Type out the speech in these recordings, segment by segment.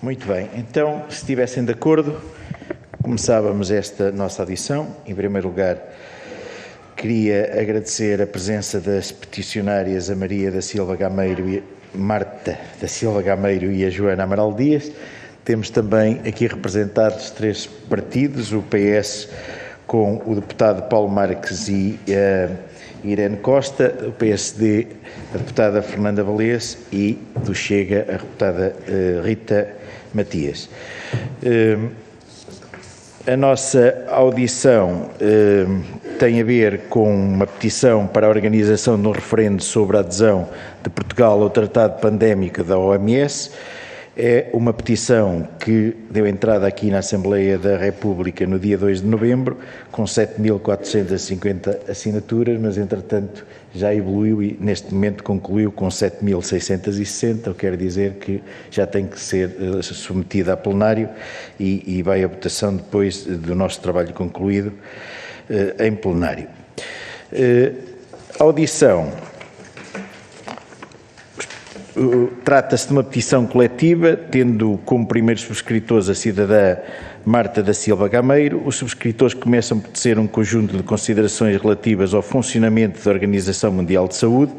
Muito bem, então, se estivessem de acordo, começávamos esta nossa audição. Em primeiro lugar, queria agradecer a presença das peticionárias a Maria da Silva Gameiro e Marta da Silva Gameiro e a Joana Amaral Dias. Temos também aqui representados 3 partidos, o PS com o deputado Paulo Marques e Irene Costa, o PSD, a deputada Fernanda Valês e do Chega, a deputada Rita Matias. A nossa audição tem a ver com uma petição para a organização de um referendo sobre a adesão de Portugal ao Tratado Pandémico da OMS. É uma petição que deu entrada aqui na Assembleia da República no dia 2 de novembro, com 7.450 assinaturas, mas entretanto já evoluiu e neste momento concluiu com 7.660, o que quer dizer que já tem que ser submetida a plenário e vai à votação depois do nosso trabalho concluído em plenário. A audição trata-se de uma petição coletiva, tendo como primeiros subscritores a cidadã Marta da Silva Gameiro. Os subscritores começam por tecer um conjunto de considerações relativas ao funcionamento da Organização Mundial de Saúde,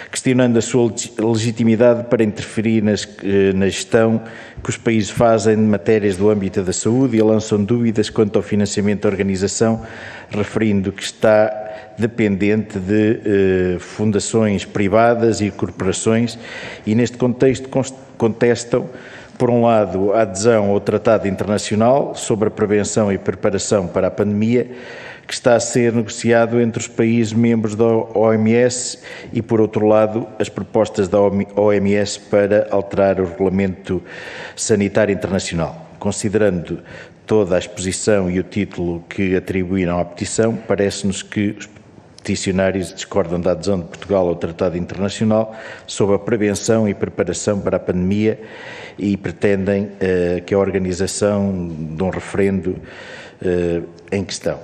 questionando a sua legitimidade para interferir na gestão que os países fazem de matérias do âmbito da saúde e lançam dúvidas quanto ao financiamento da organização, referindo que está dependente de fundações privadas e corporações e, neste contexto, contestam, por um lado, a adesão ao Tratado Internacional sobre a Prevenção e Preparação para a Pandemia, que está a ser negociado entre os países membros da OMS e, por outro lado, as propostas da OMS para alterar o Regulamento Sanitário Internacional. Considerando toda a exposição e o título que atribuíram à petição, parece-nos que os peticionários discordam da adesão de Portugal ao Tratado Internacional sobre a prevenção e preparação para a pandemia e pretendem que a organização de um referendo em questão.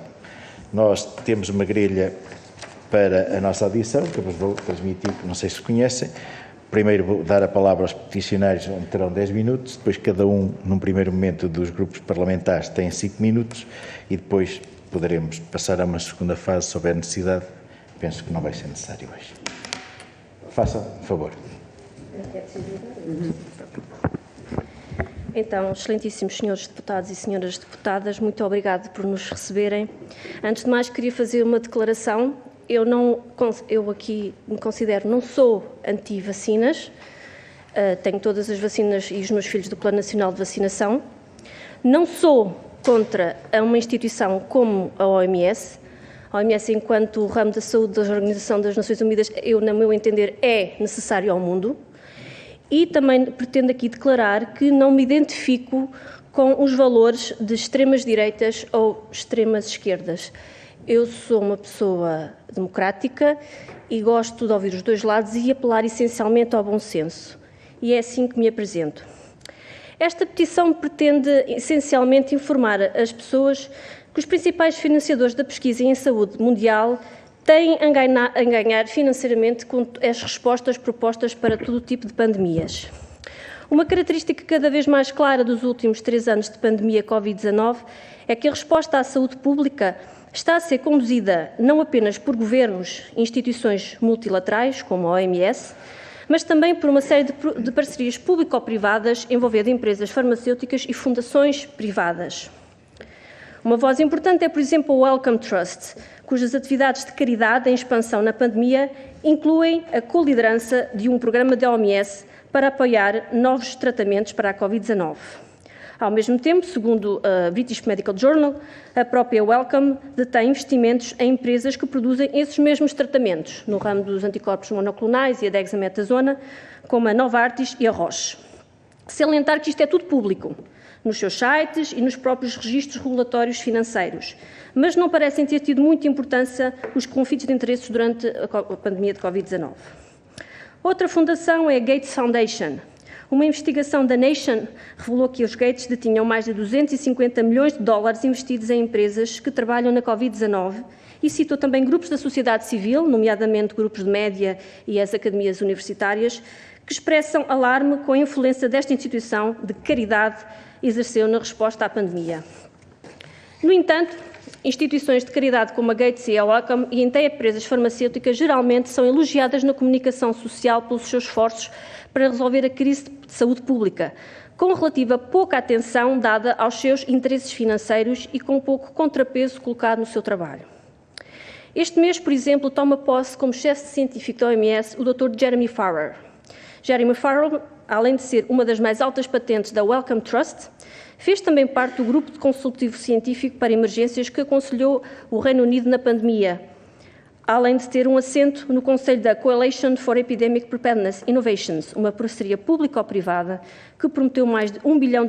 Nós temos uma grelha para a nossa audição, que eu vos vou transmitir, não sei se conhecem. Primeiro vou dar a palavra aos peticionários, onde terão 10 minutos, depois cada um, num primeiro momento, dos grupos parlamentares tem 5 minutos e depois poderemos passar a uma segunda fase se houver necessidade. Penso que não vai ser necessário hoje. Façam, por favor. Então, excelentíssimos senhores deputados e senhoras deputadas, muito obrigado por nos receberem. Antes de mais, queria fazer uma declaração. Eu aqui me considero, não sou anti-vacinas, tenho todas as vacinas e os meus filhos do Plano Nacional de Vacinação. Não sou contra uma instituição como a OMS. A OMS, enquanto ramo da saúde da Organização das Nações Unidas, no meu entender, é necessário ao mundo. E também pretendo aqui declarar que não me identifico com os valores de extremas direitas ou extremas esquerdas. Eu sou uma pessoa democrática e gosto de ouvir os dois lados e apelar essencialmente ao bom senso. E é assim que me apresento. Esta petição pretende essencialmente informar as pessoas que os principais financiadores da pesquisa em saúde mundial têm a ganhar financeiramente com as respostas propostas para todo tipo de pandemias. Uma característica cada vez mais clara dos últimos 3 anos de pandemia Covid-19 é que a resposta à saúde pública está a ser conduzida não apenas por governos e instituições multilaterais, como a OMS, mas também por uma série de parcerias público-privadas envolvendo empresas farmacêuticas e fundações privadas. Uma voz importante é, por exemplo, o Wellcome Trust, cujas atividades de caridade em expansão na pandemia incluem a coliderança de um programa da OMS para apoiar novos tratamentos para a Covid-19. Ao mesmo tempo, segundo a British Medical Journal, a própria Wellcome detém investimentos em empresas que produzem esses mesmos tratamentos, no ramo dos anticorpos monoclonais e a dexametasona, como a Novartis e a Roche. Salientar que isto é tudo público, nos seus sites e nos próprios registros regulatórios financeiros, mas não parecem ter tido muita importância os conflitos de interesses durante a pandemia de Covid-19. Outra fundação é a Gates Foundation. Uma investigação da Nation revelou que os Gates detinham mais de 250 milhões de dólares investidos em empresas que trabalham na Covid-19 e citou também grupos da sociedade civil, nomeadamente grupos de média e as academias universitárias, que expressam alarme com a influência desta instituição de caridade exerceu na resposta à pandemia. No entanto, instituições de caridade como a Gates e a Wellcome e até empresas farmacêuticas geralmente são elogiadas na comunicação social pelos seus esforços para resolver a crise de saúde pública, com relativa pouca atenção dada aos seus interesses financeiros e com pouco contrapeso colocado no seu trabalho. Este mês, por exemplo, toma posse como chefe científico da OMS o Dr. Jeremy Farrar. Jeremy Farrar, além de ser uma das mais altas patentes da Wellcome Trust, fez também parte do grupo de consultivo científico para emergências que aconselhou o Reino Unido na pandemia, além de ter um assento no Conselho da Coalition for Epidemic Preparedness Innovations, uma parceria público-privada que prometeu mais de $1 bilhão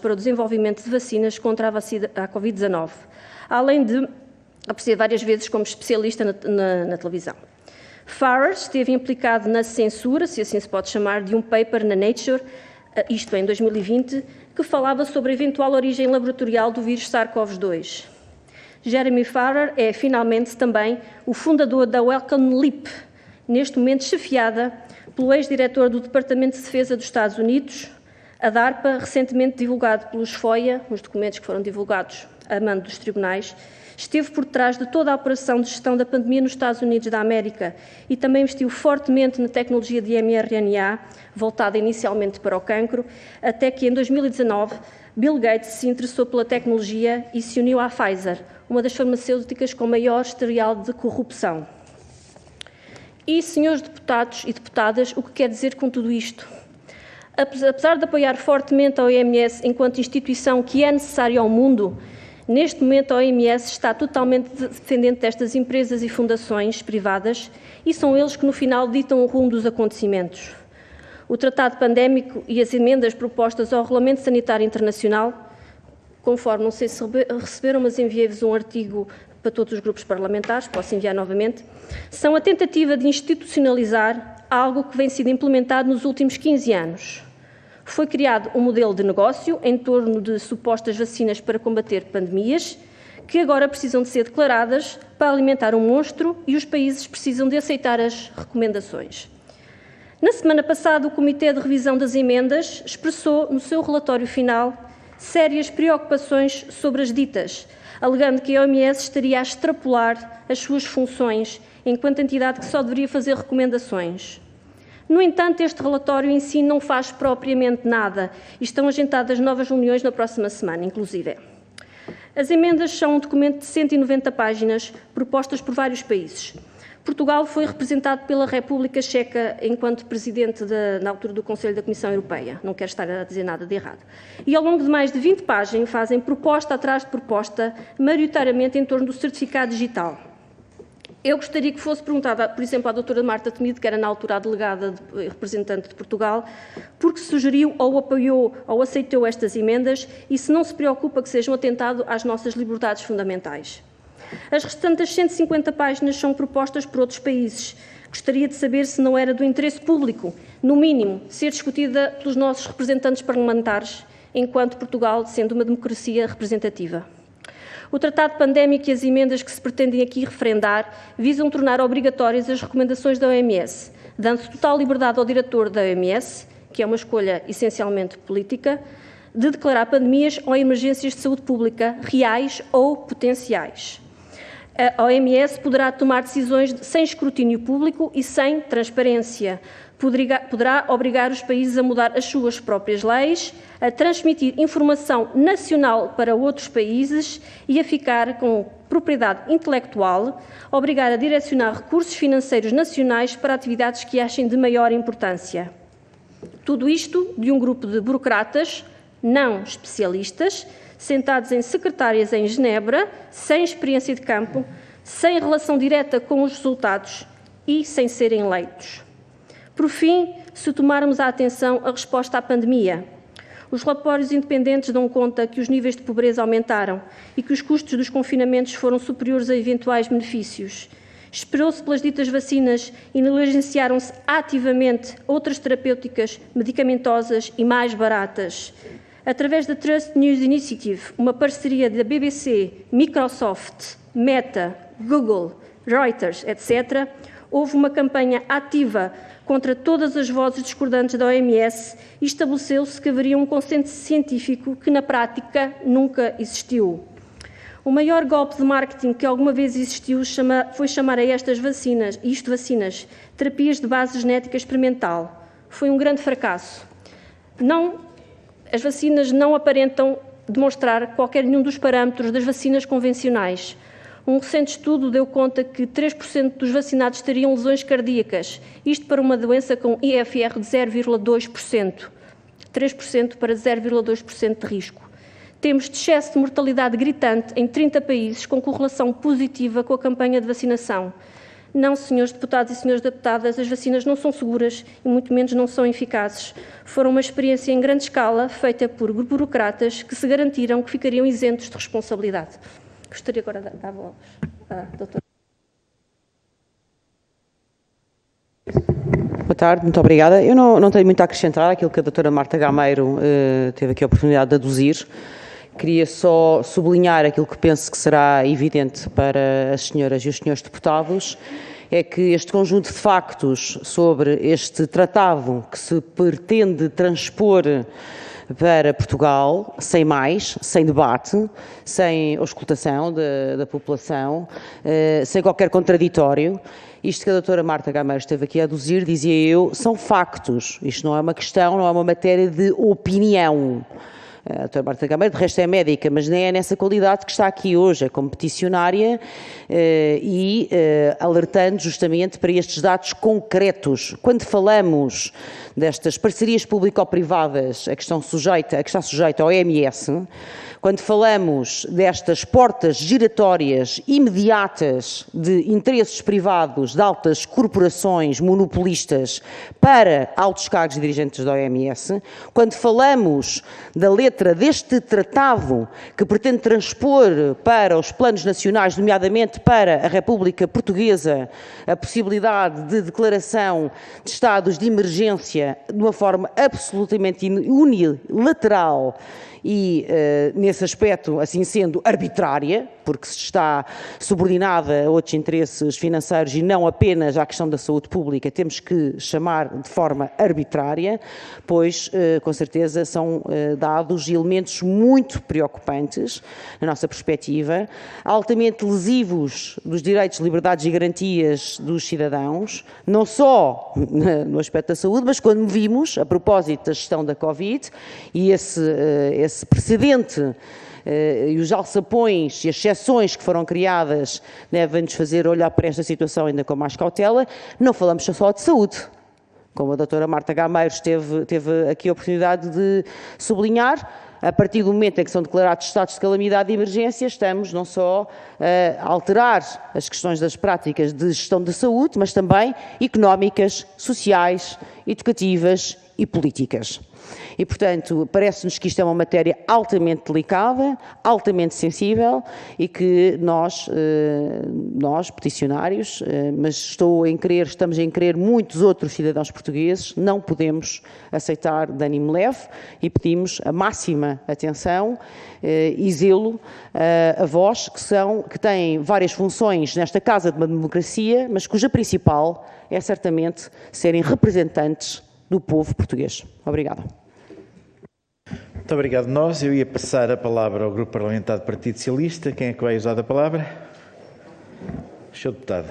para o desenvolvimento de vacinas contra a Covid-19, além de aparecer várias vezes como especialista na televisão. Farrar esteve implicado na censura, se assim se pode chamar, de um paper na Nature, isto em 2020, que falava sobre a eventual origem laboratorial do vírus SARS-CoV-2. Jeremy Farrar é, finalmente, também o fundador da Wellcome Leap, neste momento chefiada pelo ex-diretor do Departamento de Defesa dos Estados Unidos, a DARPA, recentemente divulgado pelos FOIA, os documentos que foram divulgados a mando dos tribunais, esteve por trás de toda a operação de gestão da pandemia nos Estados Unidos da América e também investiu fortemente na tecnologia de mRNA, voltada inicialmente para o cancro, até que em 2019 Bill Gates se interessou pela tecnologia e se uniu à Pfizer, uma das farmacêuticas com maior historial de corrupção. E, senhores deputados e deputadas, o que quer dizer com tudo isto? Apesar de apoiar fortemente a OMS enquanto instituição que é necessária ao mundo, neste momento, a OMS está totalmente dependente destas empresas e fundações privadas e são eles que, no final, ditam o rumo dos acontecimentos. O Tratado Pandémico e as emendas propostas ao Regulamento Sanitário Internacional, conforme, não sei se receberam, mas enviei-vos um artigo para todos os grupos parlamentares, posso enviar novamente, são a tentativa de institucionalizar algo que vem sido implementado nos últimos 15 anos. Foi criado um modelo de negócio em torno de supostas vacinas para combater pandemias, que agora precisam de ser declaradas para alimentar um monstro e os países precisam de aceitar as recomendações. Na semana passada, o Comitê de Revisão das Emendas expressou no seu relatório final sérias preocupações sobre as ditas, alegando que a OMS estaria a extrapolar as suas funções enquanto entidade que só deveria fazer recomendações. No entanto, este relatório em si não faz propriamente nada e estão agendadas novas reuniões na próxima semana, inclusive. As emendas são um documento de 190 páginas propostas por vários países. Portugal foi representado pela República Checa enquanto presidente na altura do Conselho da Comissão Europeia. Não quero estar a dizer nada de errado. E ao longo de mais de 20 páginas fazem proposta atrás de proposta, maioritariamente em torno do certificado digital. Eu gostaria que fosse perguntada, por exemplo, à doutora Marta Temido, que era na altura a delegada representante de Portugal, porque sugeriu ou apoiou ou aceitou estas emendas e se não se preocupa que sejam atentado às nossas liberdades fundamentais. As restantes 150 páginas são propostas por outros países. Gostaria de saber se não era do interesse público, no mínimo, ser discutida pelos nossos representantes parlamentares, enquanto Portugal sendo uma democracia representativa. O Tratado Pandémico e as emendas que se pretendem aqui referendar visam tornar obrigatórias as recomendações da OMS, dando total liberdade ao diretor da OMS, que é uma escolha essencialmente política, de declarar pandemias ou emergências de saúde pública reais ou potenciais. A OMS poderá tomar decisões sem escrutínio público e sem transparência. Poderá obrigar os países a mudar as suas próprias leis, a transmitir informação nacional para outros países e a ficar com propriedade intelectual, obrigar a direcionar recursos financeiros nacionais para atividades que achem de maior importância. Tudo isto de um grupo de burocratas, não especialistas, sentados em secretárias em Genebra, sem experiência de campo, sem relação direta com os resultados e sem serem eleitos. Por fim, se tomarmos à atenção a resposta à pandemia, os relatórios independentes dão conta que os níveis de pobreza aumentaram e que os custos dos confinamentos foram superiores a eventuais benefícios. Esperou-se pelas ditas vacinas e negligenciaram-se ativamente outras terapêuticas medicamentosas e mais baratas. Através da Trust News Initiative, uma parceria da BBC, Microsoft, Meta, Google, Reuters, etc., houve uma campanha ativa contra todas as vozes discordantes da OMS e estabeleceu-se que haveria um consenso científico que, na prática, nunca existiu. O maior golpe de marketing que alguma vez existiu foi chamar a estas vacinas, terapias de base genética experimental. Foi um grande fracasso. As vacinas não aparentam demonstrar qualquer nenhum dos parâmetros das vacinas convencionais. Um recente estudo deu conta que 3% dos vacinados teriam lesões cardíacas, isto para uma doença com IFR de 0,2%. 3% para 0,2% de risco. Temos de excesso de mortalidade gritante em 30 países com correlação positiva com a campanha de vacinação. Não, senhores deputados e senhoras deputadas, as vacinas não são seguras e muito menos não são eficazes. Foram uma experiência em grande escala feita por burocratas que se garantiram que ficariam isentos de responsabilidade. Gostaria agora de dar a voz à doutora. Boa tarde, muito obrigada. Eu não tenho muito a acrescentar àquilo que a doutora Marta Gameiro teve aqui a oportunidade de aduzir. Queria só sublinhar aquilo que penso que será evidente para as senhoras e os senhores deputados, é que este conjunto de factos sobre este tratado que se pretende transpor para Portugal, sem mais, sem debate, sem auscultação da população, sem qualquer contraditório. Isto que a doutora Marta Gameiro esteve aqui a aduzir, dizia eu, são factos. Isto não é uma questão, não é uma matéria de opinião. A doutora Marta Gameiro, de resto, é médica, mas nem é nessa qualidade que está aqui hoje, é como peticionária e alertando justamente para estes dados concretos. Quando falamos destas parcerias público-privadas a que está sujeita ao OMS, quando falamos destas portas giratórias imediatas de interesses privados de altas corporações monopolistas para altos cargos e dirigentes da OMS, quando falamos da letra deste tratado que pretende transpor para os planos nacionais, nomeadamente para a República Portuguesa, a possibilidade de declaração de estados de emergência de uma forma absolutamente unilateral e, nesse aspecto, assim sendo, arbitrária, porque se está subordinada a outros interesses financeiros e não apenas à questão da saúde pública, temos que chamar de forma arbitrária, pois, com certeza, são dados e elementos muito preocupantes, na nossa perspectiva, altamente lesivos dos direitos, liberdades e garantias dos cidadãos, não só no aspecto da saúde, mas quando vimos, a propósito da gestão da Covid, e esse precedente e os alçapões e as exceções que foram criadas devem-nos fazer olhar para esta situação ainda com mais cautela. Não falamos só de saúde, como a doutora Marta Gameiro teve aqui a oportunidade de sublinhar. A partir do momento em que são declarados estados de calamidade e emergência, estamos não só a alterar as questões das práticas de gestão da saúde, mas também económicas, sociais, educativas e políticas. E, portanto, parece-nos que isto é uma matéria altamente delicada, altamente sensível e que nós peticionários, mas estamos em querer muitos outros cidadãos portugueses, não podemos aceitar de ânimo leve e pedimos a máxima atenção e zelo a vós que têm várias funções nesta casa de uma democracia, mas cuja principal é certamente serem representantes do povo português. Obrigada. Muito obrigado. Eu ia passar a palavra ao Grupo Parlamentar do Partido Socialista. Quem é que vai usar a palavra? Senhor Deputado.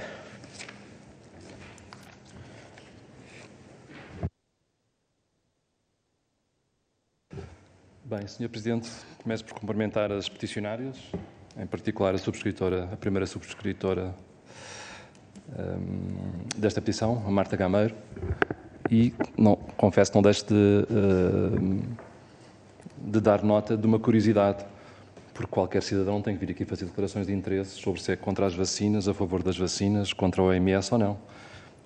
Bem, Sr. Presidente, começo por cumprimentar as peticionárias, em particular a primeira subscritora desta petição, a Marta Gameiro, e confesso que não deixo de dar nota de uma curiosidade, porque qualquer cidadão tem que vir aqui fazer declarações de interesses sobre se é contra as vacinas, a favor das vacinas, contra a OMS ou não.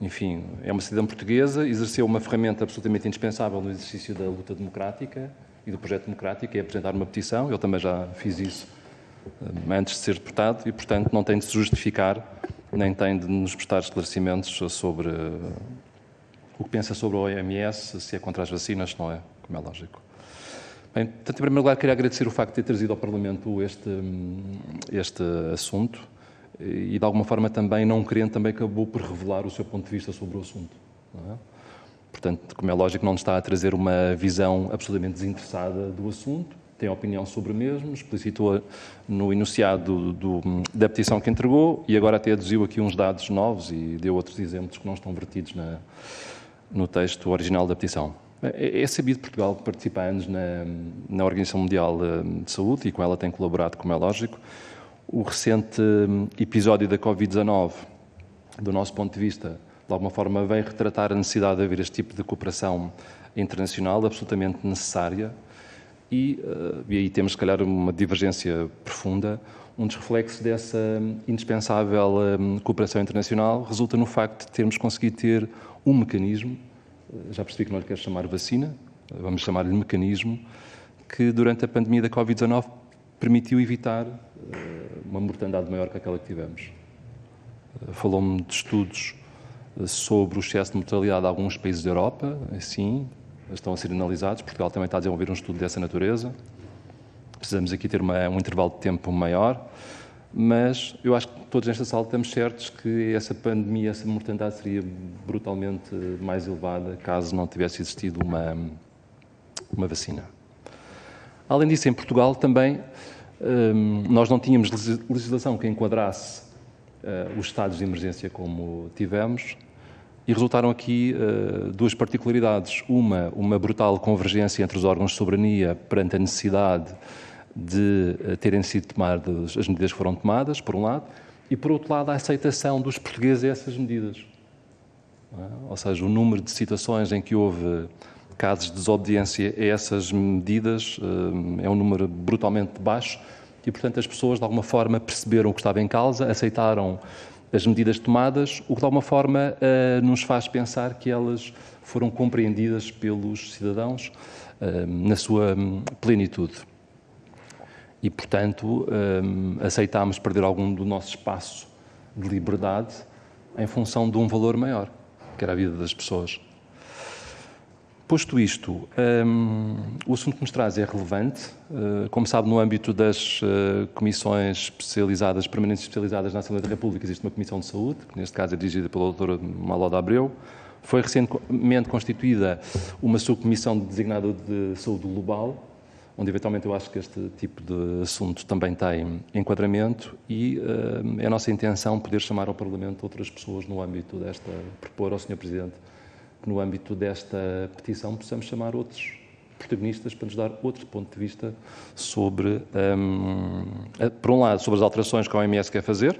Enfim, é uma cidadã portuguesa, exerceu uma ferramenta absolutamente indispensável no exercício da luta democrática e do projeto democrático, é apresentar uma petição. Eu também já fiz isso antes de ser deputado e, portanto, não tem de se justificar, nem tem de nos prestar esclarecimentos sobre o que pensa sobre a OMS, se é contra as vacinas, se não é, como é lógico. Bem, portanto, em primeiro lugar, queria agradecer o facto de ter trazido ao Parlamento este assunto e, de alguma forma, também não querendo, também acabou por revelar o seu ponto de vista sobre o assunto. Não é? Portanto, como é lógico, não está a trazer uma visão absolutamente desinteressada do assunto, tem opinião sobre o mesmo, explicitou no enunciado da petição que entregou e agora até aduziu aqui uns dados novos e deu outros exemplos que não estão vertidos no texto original da petição. É sabido que Portugal participa há anos na Organização Mundial de Saúde e com ela tem colaborado, como é lógico. O recente episódio da Covid-19, do nosso ponto de vista, de alguma forma vem retratar a necessidade de haver este tipo de cooperação internacional absolutamente necessária e aí temos, se calhar, uma divergência profunda. Um dos reflexos dessa indispensável cooperação internacional resulta no facto de termos conseguido ter um mecanismo, já percebi que não lhe quero chamar vacina, vamos chamar-lhe mecanismo, que durante a pandemia da Covid-19 permitiu evitar uma mortandade maior que aquela que tivemos. Falou-me de estudos sobre o excesso de mortalidade de alguns países da Europa, sim, estão a ser analisados. Portugal também está a desenvolver um estudo dessa natureza. Precisamos aqui ter um intervalo de tempo maior, mas eu acho que todos nesta sala estamos certos que essa pandemia, essa mortandade seria brutalmente mais elevada caso não tivesse existido uma vacina. Além disso, em Portugal também nós não tínhamos legislação que enquadrasse os estados de emergência como tivemos e resultaram aqui duas particularidades. Uma brutal convergência entre os órgãos de soberania perante a necessidade de terem sido tomadas as medidas que foram tomadas, por um lado, e por outro lado a aceitação dos portugueses a essas medidas. Ou seja, o número de situações em que houve casos de desobediência a essas medidas é um número brutalmente baixo e, portanto, as pessoas de alguma forma perceberam o que estava em causa, aceitaram as medidas tomadas, o que de alguma forma nos faz pensar que elas foram compreendidas pelos cidadãos na sua plenitude. E, portanto, aceitámos perder algum do nosso espaço de liberdade em função de um valor maior, que era a vida das pessoas. Posto isto, o assunto que nos traz é relevante. Como sabe, no âmbito das comissões especializadas, permanentes especializadas na Assembleia da República, existe uma comissão de saúde, que neste caso é dirigida pela doutora Maloda Abreu. Foi recentemente constituída uma subcomissão designada de saúde global, onde eventualmente eu acho que este tipo de assunto também tem enquadramento e é a nossa intenção poder chamar ao Parlamento outras pessoas no âmbito desta, propor ao Sr. Presidente que no âmbito desta petição possamos chamar outros protagonistas para nos dar outro ponto de vista sobre, por um lado, sobre as alterações que a OMS quer fazer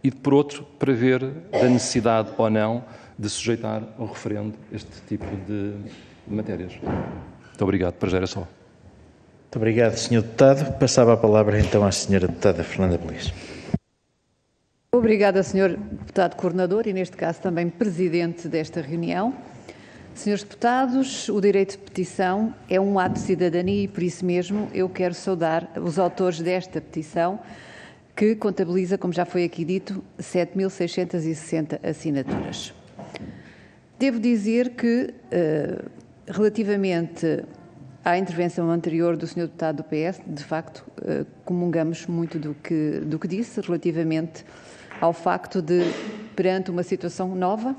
e, por outro, para ver da necessidade ou não de sujeitar ao referendo este tipo de matérias. Muito obrigado, para já era só. Muito obrigado, Sr. Deputado. Passava a palavra então à Sra. Deputada Fernanda Pelias. Obrigada, Sr. Deputado Coordenador e, neste caso, também Presidente desta reunião. Senhores Deputados, o direito de petição é um ato de cidadania e, por isso mesmo, eu quero saudar os autores desta petição, que contabiliza, como já foi aqui dito, 7.660 assinaturas. Devo dizer que, relativamente à intervenção anterior do Sr. Deputado do PS, de facto, comungamos muito do que disse relativamente ao facto de, perante uma situação nova,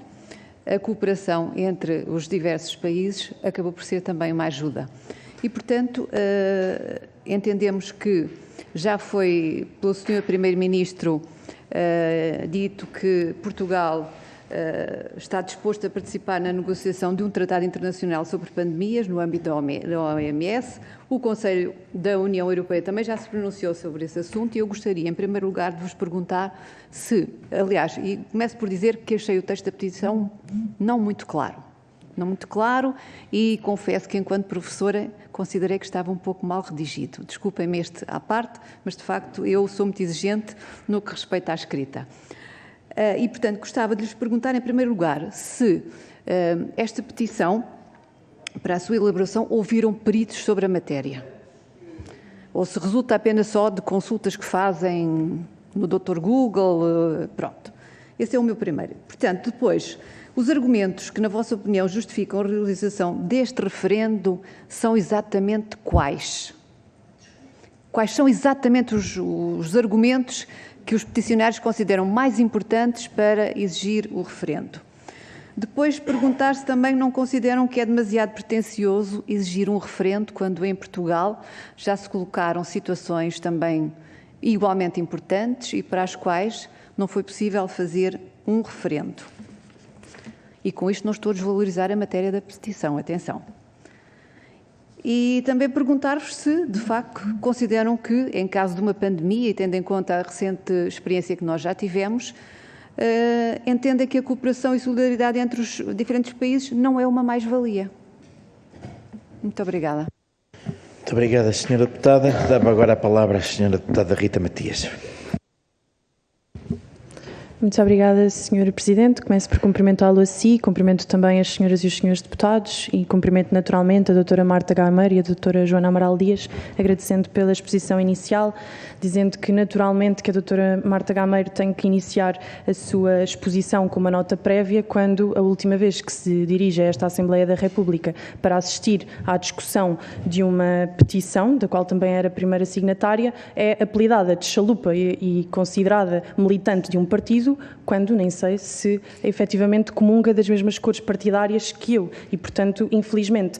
a cooperação entre os diversos países acabou por ser também uma ajuda. E, portanto, entendemos que já foi pelo Sr. Primeiro-Ministro dito que Portugal está disposto a participar na negociação de um tratado internacional sobre pandemias no âmbito da OMS. O Conselho da União Europeia também já se pronunciou sobre esse assunto e eu gostaria, em primeiro lugar, de vos perguntar se, aliás, e começo por dizer que achei o texto da petição não muito claro. Não muito claro e confesso que, enquanto professora, considerei que estava um pouco mal redigido. Desculpem-me este à parte, mas, de facto, eu sou muito exigente no que respeita à escrita. E, portanto, gostava de lhes perguntar, em primeiro lugar, se esta petição, para a sua elaboração, ouviram peritos sobre a matéria. Ou se resulta apenas só de consultas que fazem no Dr. Google, pronto. Esse é o meu primeiro. Portanto, depois, os argumentos que, na vossa opinião, justificam a realização deste referendo são exatamente quais? Quais são exatamente os argumentos que os peticionários consideram mais importantes para exigir o referendo? Depois, perguntar se também não consideram que é demasiado pretencioso exigir um referendo, quando em Portugal já se colocaram situações também igualmente importantes e para as quais não foi possível fazer um referendo. E com isto não estou a desvalorizar a matéria da petição, atenção. E também perguntar-vos se, de facto, consideram que, em caso de uma pandemia, e tendo em conta a recente experiência que nós já tivemos, entendem que a cooperação e solidariedade entre os diferentes países não é uma mais-valia. Muito obrigada. Muito obrigada, Sra. Deputada. Dava agora a palavra à Sra. Deputada Rita Matias. Muito obrigada, Sr. Presidente. Começo por cumprimentá-lo a si, cumprimento também as senhoras e os senhores deputados e cumprimento naturalmente a doutora Marta Gameiro e a doutora Joana Amaral Dias, agradecendo pela exposição inicial, dizendo que naturalmente que a doutora Marta Gameiro tem que iniciar a sua exposição com uma nota prévia quando a última vez que se dirige a esta Assembleia da República para assistir à discussão de uma petição, da qual também era a primeira signatária, é apelidada de chalupa e considerada militante de um partido, quando nem sei se efetivamente comunga das mesmas cores partidárias que eu e, portanto, infelizmente,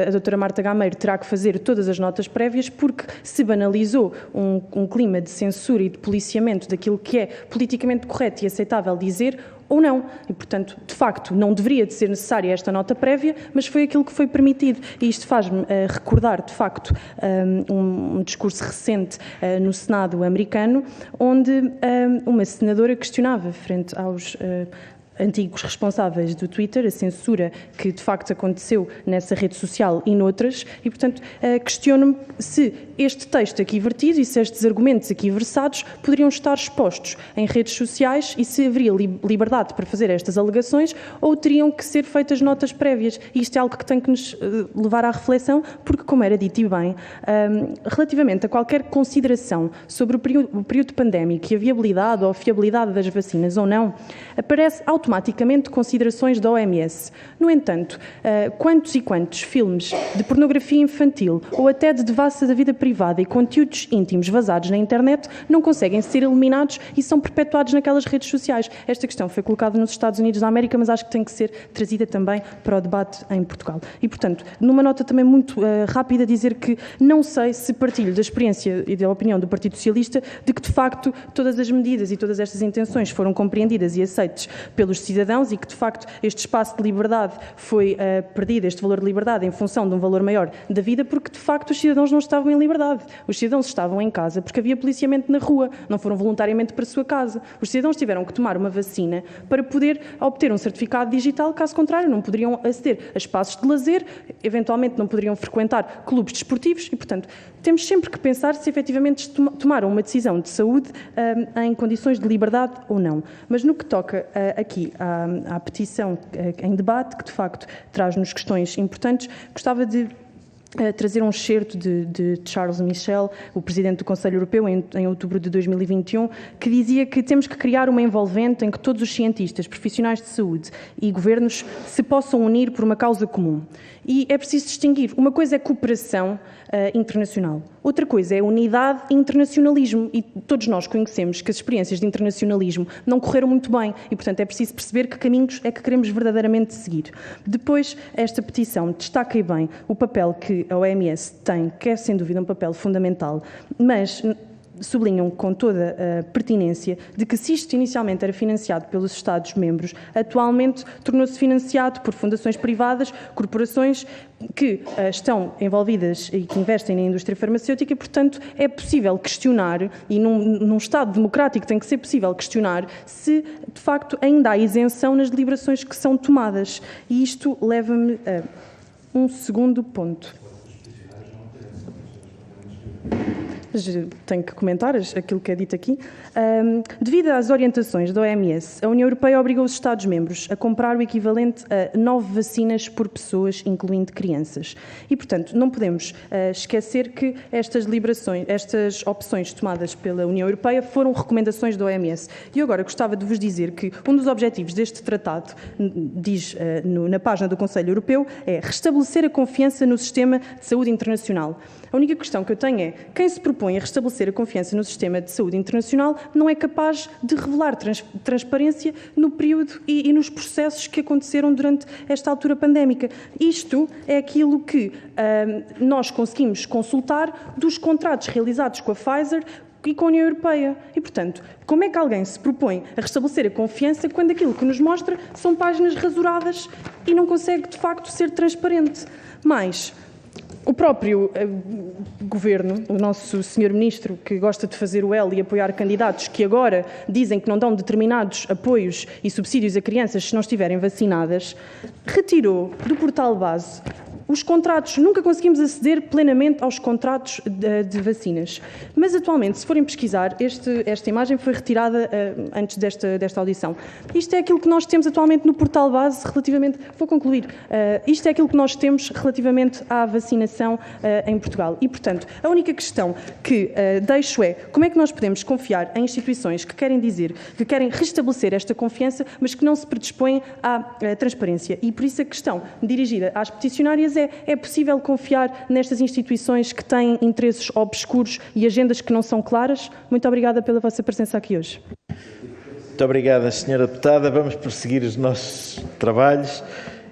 a doutora Marta Gameiro terá que fazer todas as notas prévias porque se banalizou um clima de censura e de policiamento daquilo que é politicamente correto e aceitável dizer ou não. E, portanto, de facto, não deveria de ser necessária esta nota prévia, mas foi aquilo que foi permitido. E isto faz-me recordar, de facto, um discurso recente no Senado americano, onde uma senadora questionava, frente aos antigos responsáveis do Twitter, a censura que de facto aconteceu nessa rede social e noutras, e portanto questiono-me se este texto aqui vertido e se estes argumentos aqui versados poderiam estar expostos em redes sociais e se haveria liberdade para fazer estas alegações ou teriam que ser feitas notas prévias. E isto é algo que tem que nos levar à reflexão, porque, como era dito e bem, relativamente a qualquer consideração sobre o período pandémico e a viabilidade ou a fiabilidade das vacinas ou não, aparece automaticamente considerações da OMS. No entanto, quantos e quantos filmes de pornografia infantil ou até de devassa da vida privada e conteúdos íntimos vazados na internet não conseguem ser eliminados e são perpetuados naquelas redes sociais? Esta questão foi colocada nos Estados Unidos da América, mas acho que tem que ser trazida também para o debate em Portugal. E, portanto, numa nota também muito rápida, dizer que não sei se partilho da experiência e da opinião do Partido Socialista de que, de facto, todas as medidas e todas estas intenções foram compreendidas e aceites pelos cidadãos e que, de facto, este espaço de liberdade foi perdido, este valor de liberdade, em função de um valor maior da vida, porque, de facto, os cidadãos não estavam em liberdade. Os cidadãos estavam em casa porque havia policiamento na rua, não foram voluntariamente para a sua casa. Os cidadãos tiveram que tomar uma vacina para poder obter um certificado digital, caso contrário, não poderiam aceder a espaços de lazer, eventualmente não poderiam frequentar clubes desportivos e, portanto, temos sempre que pensar se efetivamente tomaram uma decisão de saúde em condições de liberdade ou não. Mas no que toca aqui à petição em debate, que de facto traz-nos questões importantes, gostava de trazer um excerto de Charles Michel, o Presidente do Conselho Europeu, em outubro de 2021, que dizia que temos que criar uma envolvente em que todos os cientistas, profissionais de saúde e governos se possam unir por uma causa comum. E é preciso distinguir. Uma coisa é cooperação internacional. Outra coisa é unidade e internacionalismo. E todos nós conhecemos que as experiências de internacionalismo não correram muito bem e, portanto, é preciso perceber que caminhos é que queremos verdadeiramente seguir. Depois, esta petição destaca e bem o papel que a OMS tem, que é sem dúvida um papel fundamental, mas sublinham com toda a pertinência de que se isto inicialmente era financiado pelos Estados-membros, atualmente tornou-se financiado por fundações privadas, corporações que estão envolvidas e que investem na indústria farmacêutica e, portanto, é possível questionar, e num Estado democrático tem que ser possível questionar, se, de facto, ainda há isenção nas deliberações que são tomadas. E isto leva-me a um segundo ponto. Tenho que comentar aquilo que é dito aqui. Devido às orientações da OMS, a União Europeia obrigou os Estados-membros a comprar o equivalente a 9 vacinas por pessoas, incluindo crianças. E, portanto, não podemos esquecer que estas opções tomadas pela União Europeia foram recomendações da OMS. E agora gostava de vos dizer que um dos objetivos deste tratado, diz na página do Conselho Europeu, é restabelecer a confiança no sistema de saúde internacional. A única questão que eu tenho é quem se propõe propõe a restabelecer a confiança no sistema de saúde internacional não é capaz de revelar transparência no período e nos processos que aconteceram durante esta altura pandémica. Isto é aquilo que nós conseguimos consultar dos contratos realizados com a Pfizer e com a União Europeia. E, portanto, como é que alguém se propõe a restabelecer a confiança quando aquilo que nos mostra são páginas rasuradas e não consegue, de facto, ser transparente? Mas o próprio Governo, o nosso Sr. Ministro, que gosta de fazer o L e apoiar candidatos que agora dizem que não dão determinados apoios e subsídios a crianças se não estiverem vacinadas, retirou do portal base os contratos. Nunca conseguimos aceder plenamente aos contratos de vacinas. Mas, atualmente, se forem pesquisar, esta imagem foi retirada antes desta audição. Isto é aquilo que nós temos atualmente no portal base relativamente... Vou concluir. Isto é aquilo que nós temos relativamente à vacinação em Portugal. E, portanto, a única questão que deixo é como é que nós podemos confiar em instituições que querem dizer, que querem restabelecer esta confiança, mas que não se predispõem à transparência. E, por isso, a questão dirigida às peticionárias é possível confiar nestas instituições que têm interesses obscuros e agendas que não são claras? Muito obrigada pela vossa presença aqui hoje. Muito obrigada, Sra. Deputada. Vamos prosseguir os nossos trabalhos.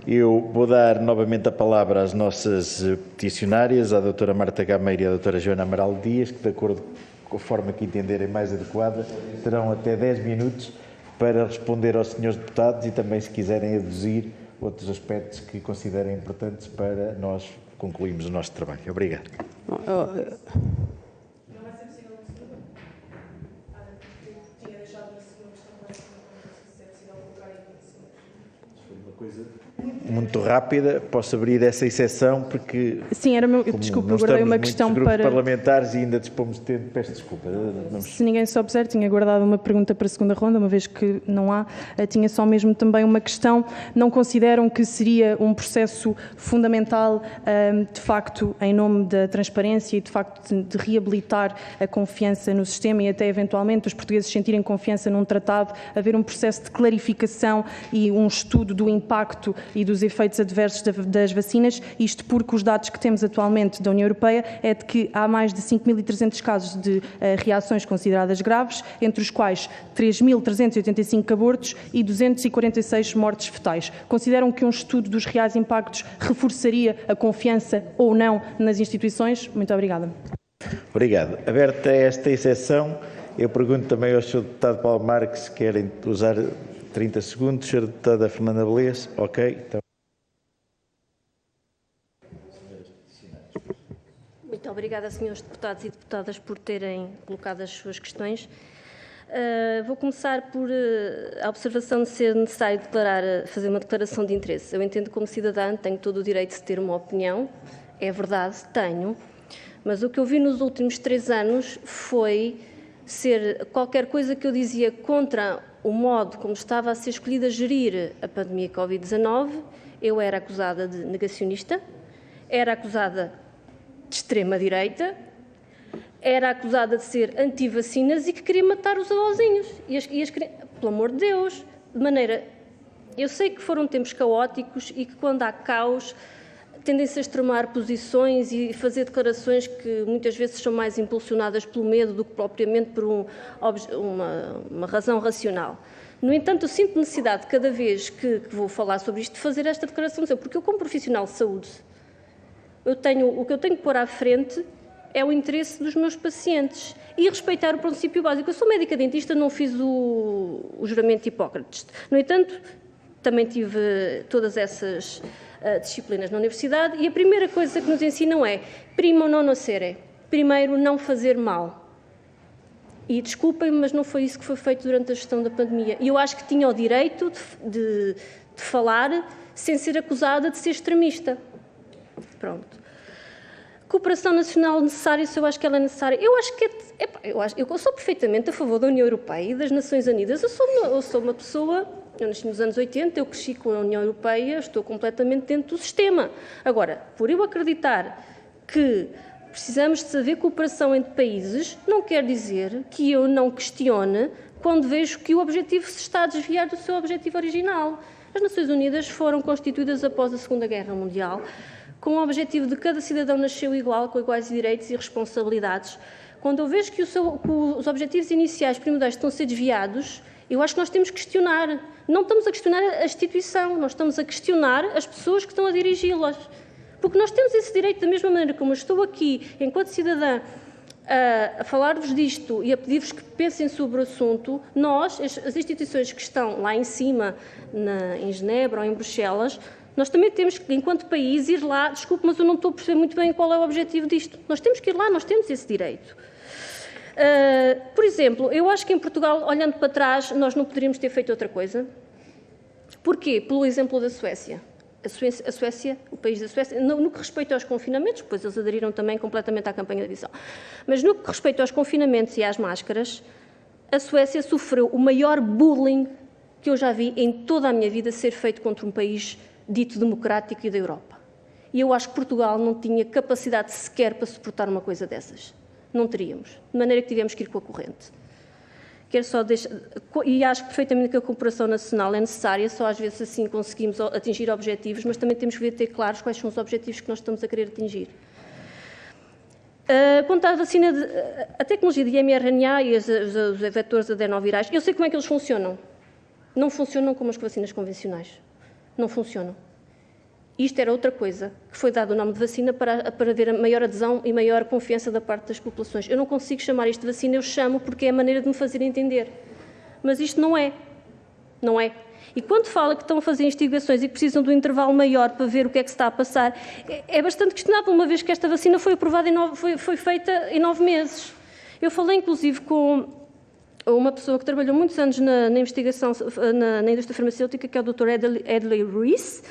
Eu vou dar novamente a palavra às nossas peticionárias, à doutora Marta Gameiro e à doutora Joana Amaral Dias, que, de acordo com a forma que entenderem mais adequada, terão até 10 minutos para responder aos senhores deputados e também, se quiserem, aduzir outros aspectos que considerem importantes para nós concluirmos o nosso trabalho. Obrigado. Muito rápida, posso abrir essa exceção porque... Sim, era meu... Desculpe, eu guardei uma questão grupos para... parlamentares e ainda dispomos de tempo, peço desculpa. Se ninguém se opuser, tinha guardado uma pergunta para a segunda ronda, uma vez que não há, tinha só mesmo também uma questão. Não consideram que seria um processo fundamental, de facto, em nome da transparência e, de facto, de reabilitar a confiança no sistema e até, eventualmente, os portugueses sentirem confiança num tratado, haver um processo de clarificação e um estudo do impacto e dos efeitos adversos das vacinas, isto porque os dados que temos atualmente da União Europeia é de que há mais de 5.300 casos de reações consideradas graves, entre os quais 3.385 abortos e 246 mortes fetais. Consideram que um estudo dos reais impactos reforçaria a confiança ou não nas instituições? Muito obrigada. Obrigado. Aberta esta exceção, eu pergunto também ao Sr. Deputado Paulo Marques se querem usar 30 segundos. Sra. Deputada Fernanda Beleza, ok. Então... Muito obrigada, senhores deputados e deputadas, por terem colocado as suas questões. Vou começar por a observação de ser necessário fazer uma declaração de interesse. Eu entendo que, como cidadã, tenho todo o direito de ter uma opinião. É verdade, tenho. Mas o que eu vi nos últimos 3 anos foi ser qualquer coisa que eu dizia contra o modo como estava a ser escolhida a gerir a pandemia Covid-19. Eu era acusada de negacionista, era acusada de extrema-direita, era acusada de ser anti-vacinas e que queria matar os avózinhos. Pelo amor de Deus, de maneira... Eu sei que foram tempos caóticos e que, quando há caos, tendem-se a extremar posições e fazer declarações que muitas vezes são mais impulsionadas pelo medo do que propriamente por uma razão racional. No entanto, eu sinto necessidade, cada vez que vou falar sobre isto, de fazer esta declaração, porque eu, como profissional de saúde, o que eu tenho que pôr à frente é o interesse dos meus pacientes e respeitar o princípio básico. Eu sou médica dentista, não fiz o juramento de Hipócrates. No entanto, também tive todas essas disciplinas na universidade e a primeira coisa que nos ensinam é primo non nocere, primeiro não fazer mal. E desculpem, mas não foi isso que foi feito durante a gestão da pandemia. E eu acho que tinha o direito de falar sem ser acusada de ser extremista. Pronto. Cooperação nacional necessária, se eu acho que ela é necessária. Eu acho que eu sou perfeitamente a favor da União Europeia e das Nações Unidas. Eu sou uma pessoa, eu nasci nos anos 80, eu cresci com a União Europeia, estou completamente dentro do sistema. Agora, por eu acreditar que precisamos de haver cooperação entre países, não quer dizer que eu não questione quando vejo que o objetivo se está a desviar do seu objetivo original. As Nações Unidas foram constituídas após a Segunda Guerra Mundial com o objetivo de cada cidadão nasceu igual, com iguais direitos e responsabilidades, Quando eu vejo que os objetivos iniciais primordiais estão a ser desviados, eu acho que nós temos que questionar. Não estamos a questionar a instituição, nós estamos a questionar as pessoas que estão a dirigi-las. Porque nós temos esse direito, da mesma maneira como eu estou aqui, enquanto cidadã, a falar-vos disto e a pedir-vos que pensem sobre o assunto, nós, as instituições que estão lá em cima, em Genebra ou em Bruxelas, nós também temos que, enquanto país, ir lá. Desculpe, mas eu não estou a perceber muito bem qual é o objetivo disto. Nós temos que ir lá, nós temos esse direito. Por exemplo, eu acho que em Portugal, olhando para trás, nós não poderíamos ter feito outra coisa. Porquê? Pelo exemplo da Suécia. A Suécia, o país da Suécia, no que respeita aos confinamentos, depois eles aderiram também completamente à campanha de adesão, mas no que respeita aos confinamentos e às máscaras, a Suécia sofreu o maior bullying que eu já vi em toda a minha vida ser feito contra um país dito democrático e da Europa. E eu acho que Portugal não tinha capacidade sequer para suportar uma coisa dessas. Não teríamos. De maneira que tivemos que ir com a corrente. Quero só deixar, e acho perfeitamente que a cooperação nacional é necessária, só às vezes assim conseguimos atingir objetivos, mas também temos que ter claros quais são os objetivos que nós estamos a querer atingir. Quanto à vacina, a tecnologia de mRNA e os vetores adenovirais, eu sei como é que eles funcionam. Não funcionam como as vacinas convencionais. Não funcionam. Isto era outra coisa, que foi dado o nome de vacina para haver maior adesão e maior confiança da parte das populações. Eu não consigo chamar isto de vacina, eu chamo porque é a maneira de me fazer entender. Mas isto não é. Não é. E quando fala que estão a fazer investigações e que precisam de um intervalo maior para ver o que é que se está a passar, é bastante questionável, uma vez que esta vacina foi aprovada, foi feita em 9 meses. Eu falei, inclusive, com uma pessoa que trabalhou muitos anos na investigação, na indústria farmacêutica, que é o Dr. Edley Ruiz.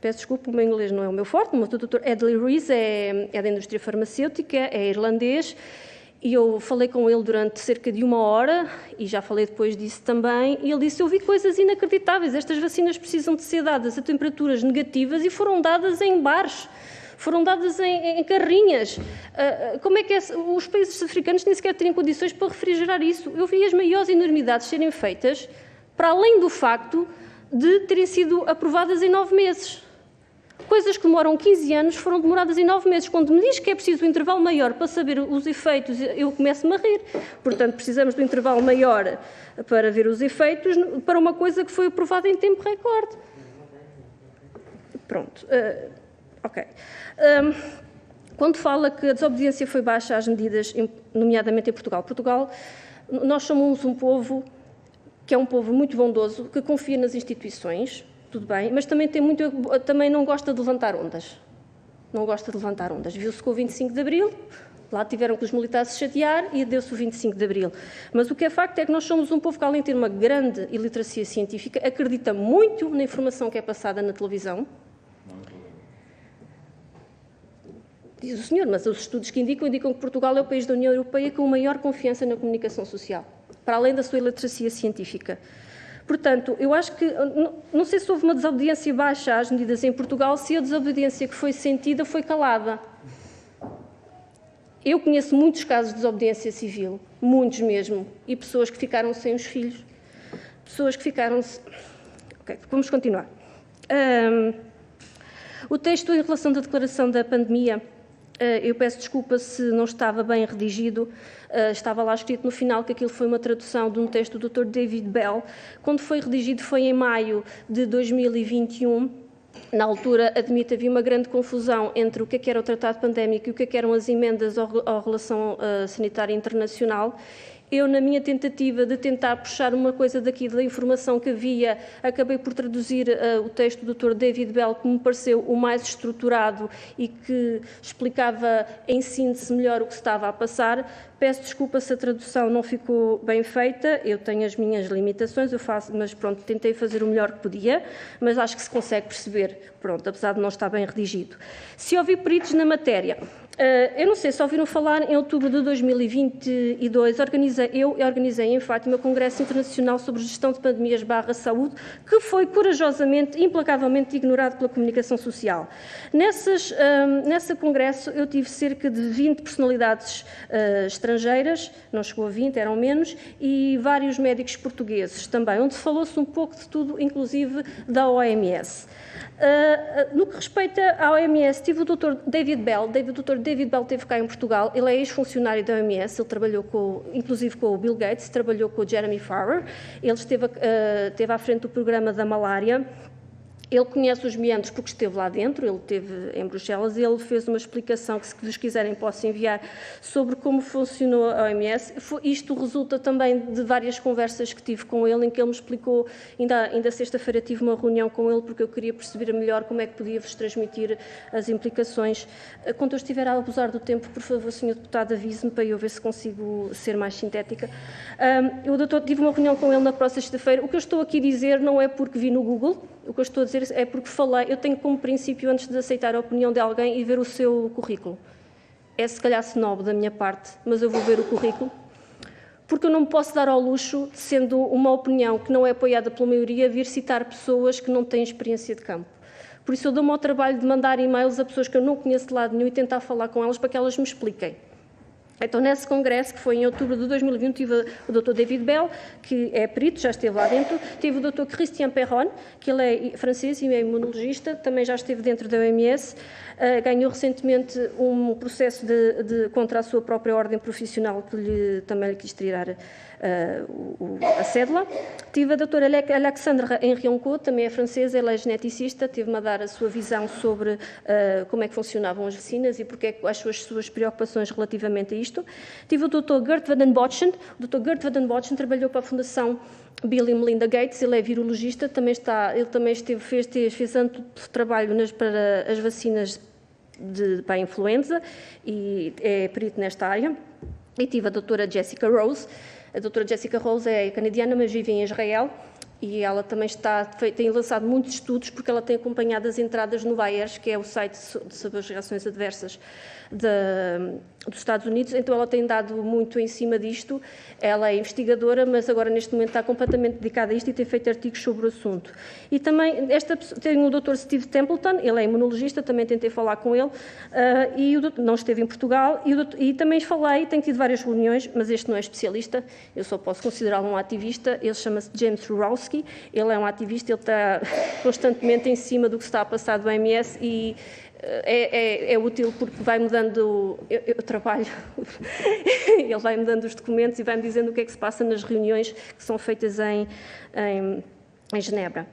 Peço desculpa, o meu inglês não é o meu forte, mas o Dr. Edley Ruiz é da indústria farmacêutica, é irlandês, e eu falei com ele durante cerca de 1 hora, e já falei depois disso também, e ele disse: eu vi coisas inacreditáveis, estas vacinas precisam de ser dadas a temperaturas negativas e foram dadas em bares, foram dadas em carrinhas. Como é que os países africanos nem sequer têm condições para refrigerar isso? Eu vi as maiores enormidades serem feitas, para além do facto de terem sido aprovadas em 9 meses. Coisas que demoram 15 anos foram demoradas em 9 meses. Quando me diz que é preciso um intervalo maior para saber os efeitos, eu começo-me a rir. Portanto, precisamos de um intervalo maior para ver os efeitos para uma coisa que foi aprovada em tempo recorde. Pronto. Ok. Quando fala que a desobediência foi baixa às medidas, nomeadamente em Portugal. Portugal, nós somos um povo que é um povo muito bondoso, que confia nas instituições, tudo bem, mas também não gosta de levantar ondas. Não gosta de levantar ondas. Viu-se com o 25 de Abril, lá tiveram que os militares se chatear e deu-se o 25 de Abril. Mas o que é facto é que nós somos um povo que, além de ter uma grande iliteracia científica, acredita muito na informação que é passada na televisão. Diz o senhor, mas os estudos que indicam que Portugal é o país da União Europeia com maior confiança na comunicação social, para além da sua iliteracia científica. Portanto, eu acho que, não sei se houve uma desobediência baixa às medidas em Portugal, se a desobediência que foi sentida foi calada. Eu conheço muitos casos de desobediência civil, muitos mesmo, e pessoas que ficaram sem os filhos, pessoas que ficaram... Ok, vamos continuar. O texto em relação da declaração da pandemia, eu peço desculpa se não estava bem redigido, estava lá escrito no final que aquilo foi uma tradução de um texto do Dr. David Bell. Quando foi redigido foi em maio de 2021. Na altura, admito, havia uma grande confusão entre o que era o Tratado Pandémico e o que eram as emendas à Relação Sanitária Internacional. Eu, na minha tentativa de tentar puxar uma coisa daqui da informação que havia, acabei por traduzir o texto do Dr. David Bell, que me pareceu o mais estruturado e que explicava em síntese melhor o que se estava a passar. Peço desculpa se a tradução não ficou bem feita, eu tenho as minhas limitações, mas pronto, tentei fazer o melhor que podia, mas acho que se consegue perceber, pronto, apesar de não estar bem redigido. Se houve peritos na matéria, eu não sei se ouviram falar, em outubro de 2022, eu organizei em Fátima o Congresso Internacional sobre Gestão de Pandemias /Saúde, que foi corajosamente e implacavelmente ignorado pela comunicação social. Nesse congresso eu tive cerca de 20 personalidades estrangeiras, não chegou a 20, eram menos, e vários médicos portugueses também, onde falou-se um pouco de tudo, inclusive da OMS. No que respeita à OMS, tive o Dr. David Bell. O Dr. David Bell esteve cá em Portugal. Ele é ex-funcionário da OMS. Ele trabalhou inclusive com o Bill Gates, trabalhou com o Jeremy Farrar. Ele esteve à frente do programa da malária. Ele conhece os meandros porque esteve lá dentro, ele esteve em Bruxelas e ele fez uma explicação que, se vos quiserem, posso enviar, sobre como funcionou a OMS. Isto resulta também de várias conversas que tive com ele, em que ele me explicou, ainda sexta-feira tive uma reunião com ele, porque eu queria perceber melhor como é que podia-vos transmitir as implicações. Quando eu estiver a abusar do tempo, por favor, Sr. Deputado, avise-me para eu ver se consigo ser mais sintética. Eu tive uma reunião com ele na próxima sexta-feira. O que eu estou aqui a dizer não é porque vi no Google, o que eu estou a dizer é porque falei, eu tenho como princípio, antes de aceitar a opinião de alguém, e ver o seu currículo. É se calhar snob da minha parte, mas eu vou ver o currículo, porque eu não me posso dar ao luxo, sendo uma opinião que não é apoiada pela maioria, vir citar pessoas que não têm experiência de campo. Por isso eu dou-me ao trabalho de mandar e-mails a pessoas que eu não conheço de lado nenhum e tentar falar com elas para que elas me expliquem. Então, nesse congresso, que foi em outubro de 2021, tive o Dr. David Bell, que é perito, já esteve lá dentro, tive o Dr. Christian Perron, que ele é francês e é imunologista, também já esteve dentro da OMS, ganhou recentemente um processo contra a sua própria ordem profissional, que também lhe quis tirar a cédula. Tive a doutora Alexandre Henrion-Côte, também é francesa, ela é geneticista, teve-me a dar a sua visão sobre como é que funcionavam as vacinas e porque as suas preocupações relativamente a isto. Tive o Dr. Gert van den Boschen. O Dr. Gert van den Boschen trabalhou para a Fundação Bill e Melinda Gates, ele é virologista, ele também fez amplo trabalho para as vacinas para a influenza e é perito nesta área. E tive a doutora Jessica Rose. A doutora Jessica Rose é canadiana, mas vive em Israel, e ela também tem lançado muitos estudos, porque ela tem acompanhado as entradas no VAERS, que é o site sobre as reações adversas dos Estados Unidos, então ela tem dado muito em cima disto. Ela é investigadora, mas agora neste momento está completamente dedicada a isto e tem feito artigos sobre o assunto. E também tem o Dr. Steve Templeton, ele é imunologista, também tentei falar com ele, e não esteve em Portugal, e também tenho tido várias reuniões, mas este não é especialista, eu só posso considerá-lo um ativista. Ele chama-se James Rurowski, ele é um ativista, ele está constantemente em cima do que está a passar do OMS e é útil porque vai-me dando, eu trabalho, ele vai-me dando os documentos e vai-me dizendo o que é que se passa nas reuniões que são feitas em Genebra.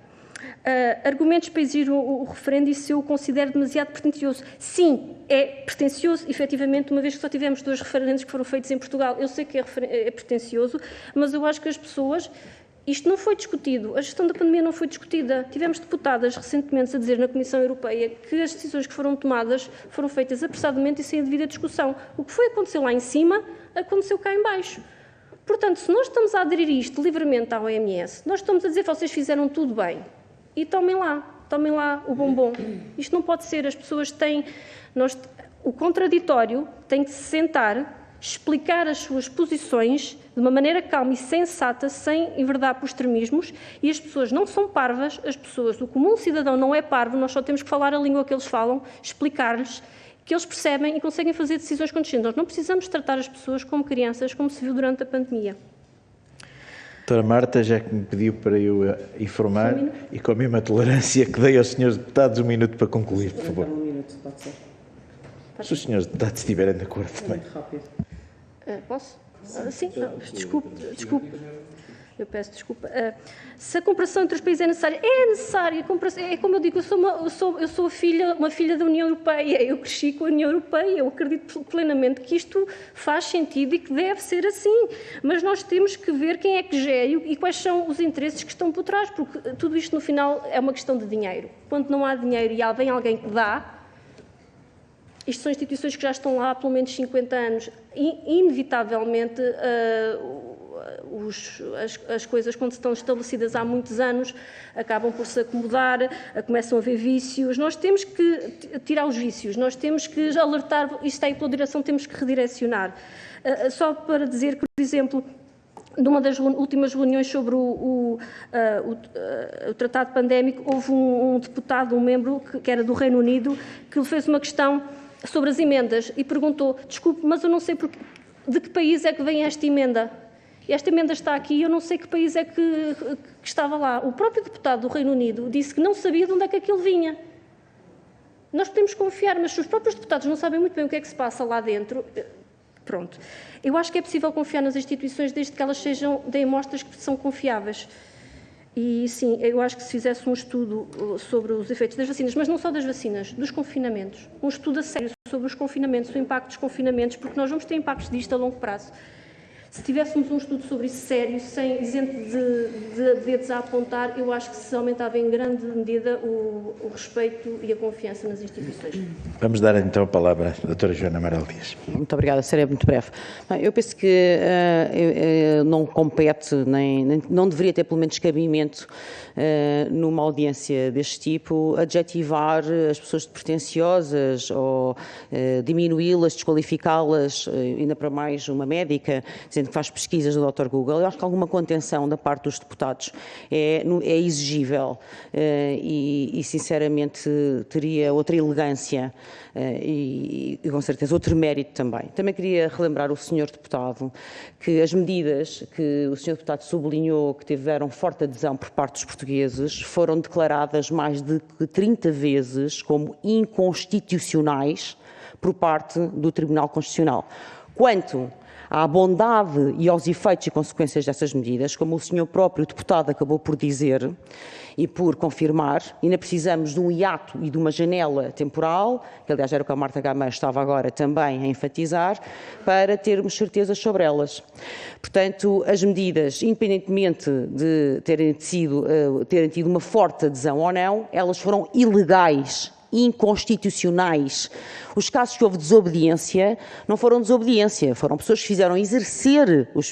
Argumentos para exigir o referendo, isso eu considero demasiado pretencioso. Sim, é pretencioso, efetivamente, uma vez que só tivemos 2 referendos que foram feitos em Portugal. Eu sei que é pretencioso, mas eu acho que as pessoas... Isto não foi discutido, a gestão da pandemia não foi discutida. Tivemos deputadas recentemente a dizer na Comissão Europeia que as decisões que foram tomadas foram feitas apressadamente e sem a devida discussão. O que foi acontecer lá em cima, aconteceu cá em baixo. Portanto, se nós estamos a aderir isto livremente à OMS, nós estamos a dizer que vocês fizeram tudo bem. E tomem lá o bombom. Isto não pode ser, as pessoas têm... O contraditório tem que se sentar, explicar as suas posições de uma maneira calma e sensata, sem enverdar por extremismos, e as pessoas não são parvas, o comum cidadão não é parvo, nós só temos que falar a língua que eles falam, explicar-lhes, que eles percebem e conseguem fazer decisões conscientes. Nós não precisamos tratar as pessoas como crianças, como se viu durante a pandemia. Doutora Marta, já que me pediu para eu informar, e com a mesma tolerância que dei aos senhores deputados, 1 minuto para concluir, por favor. 1 minuto, pode ser. Se os senhores deputados estiverem de acordo também. Muito rápido. Posso? Sim, desculpe. Eu peço desculpa. Se a comparação entre os países é necessária, é como eu digo, eu sou uma filha da União Europeia, eu cresci com a União Europeia, eu acredito plenamente que isto faz sentido e que deve ser assim, mas nós temos que ver quem é que gere e quais são os interesses que estão por trás, porque tudo isto no final é uma questão de dinheiro. Quando não há dinheiro e vem alguém que dá, isto são instituições que já estão lá há pelo menos 50 anos. Inevitavelmente, as coisas, quando estão estabelecidas há muitos anos, acabam por se acomodar, começam a haver vícios. Nós temos que tirar os vícios, nós temos que alertar, isto está aí pela direção, temos que redirecionar. Só para dizer que, por exemplo, numa das últimas reuniões sobre o tratado pandémico, houve um deputado, um membro que era do Reino Unido, que fez uma questão sobre as emendas e perguntou: desculpe, mas eu não sei de que país é que vem esta emenda. Esta emenda está aqui, eu não sei que país é que estava lá. O próprio deputado do Reino Unido disse que não sabia de onde é que aquilo vinha. Nós podemos confiar, mas se os próprios deputados não sabem muito bem o que é que se passa lá dentro, pronto. Eu acho que é possível confiar nas instituições desde que elas deem mostras que são confiáveis. E sim, eu acho que se fizesse um estudo sobre os efeitos das vacinas, mas não só das vacinas, dos confinamentos, um estudo a sério sobre os confinamentos, o impacto dos confinamentos, porque nós vamos ter impactos disto a longo prazo. Se tivéssemos um estudo sobre isso sério, sem isento de dedos a apontar, eu acho que se aumentava em grande medida o respeito e a confiança nas instituições. Vamos dar então a palavra à doutora Joana Amaral Dias. Muito obrigada, serei muito breve. Bem, eu penso que não compete, nem não deveria ter pelo menos cabimento numa audiência deste tipo, adjetivar as pessoas de pretenciosas ou diminuí-las, desqualificá-las, ainda para mais uma médica, dizendo que faz pesquisas do Dr. Google. Eu acho que alguma contenção da parte dos deputados é exigível e sinceramente teria outra elegância e com certeza outro mérito também. Também queria relembrar o Sr. Deputado que as medidas que o Sr. Deputado sublinhou que tiveram forte adesão por parte dos portugueses foram declaradas mais de 30 vezes como inconstitucionais por parte do Tribunal Constitucional. Quanto à bondade e aos efeitos e consequências dessas medidas, como o senhor próprio deputado acabou por dizer e por confirmar, ainda precisamos de um hiato e de uma janela temporal, que aliás era o que a Marta Gameiro estava agora também a enfatizar, para termos certezas sobre elas. Portanto, as medidas, independentemente de terem tido uma forte adesão ou não, elas foram ilegais, inconstitucionais. Os casos que houve desobediência não foram desobediência, foram pessoas que tiveram a exercer os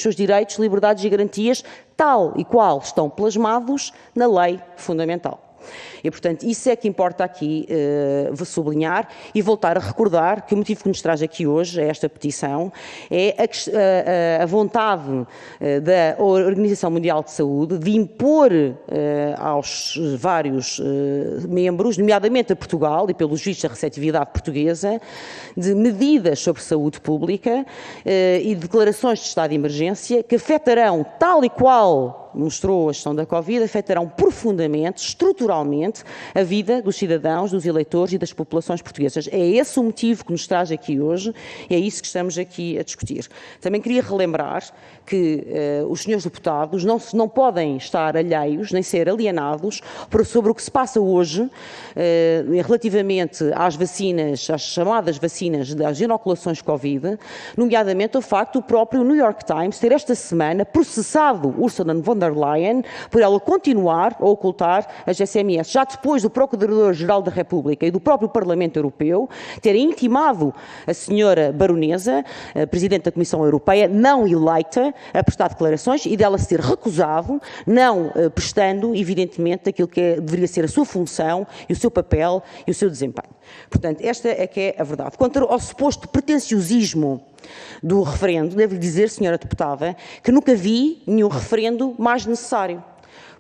seus direitos, liberdades e garantias tal e qual estão plasmados na lei fundamental. E, portanto, isso é que importa aqui sublinhar e voltar a recordar que o motivo que nos traz aqui hoje, a esta petição, é a vontade da Organização Mundial de Saúde de impor aos vários membros, nomeadamente a Portugal e pelos vistos a receptividade portuguesa, de medidas sobre saúde pública e declarações de estado de emergência que afetarão, tal e qual mostrou a gestão da Covid, afetarão profundamente, estruturalmente, a vida dos cidadãos, dos eleitores e das populações portuguesas. É esse o motivo que nos traz aqui hoje e é isso que estamos aqui a discutir. Também queria relembrar que os senhores deputados não podem estar alheios, nem ser alienados sobre o que se passa hoje relativamente às vacinas, às chamadas vacinas das inoculações Covid, nomeadamente o facto do próprio New York Times ter esta semana processado Ursula von der Leyen por ela continuar a ocultar as SMS, já depois do Procurador-Geral da República e do próprio Parlamento Europeu terem intimado a senhora baronesa, a Presidente da Comissão Europeia, não eleita, a prestar declarações e dela se ter recusado, não prestando, evidentemente, aquilo que deveria ser a sua função e o seu papel e o seu desempenho. Portanto, esta é que é a verdade. Quanto ao suposto pretenciosismo do referendo, devo-lhe dizer, senhora deputada, que nunca vi nenhum referendo mais necessário.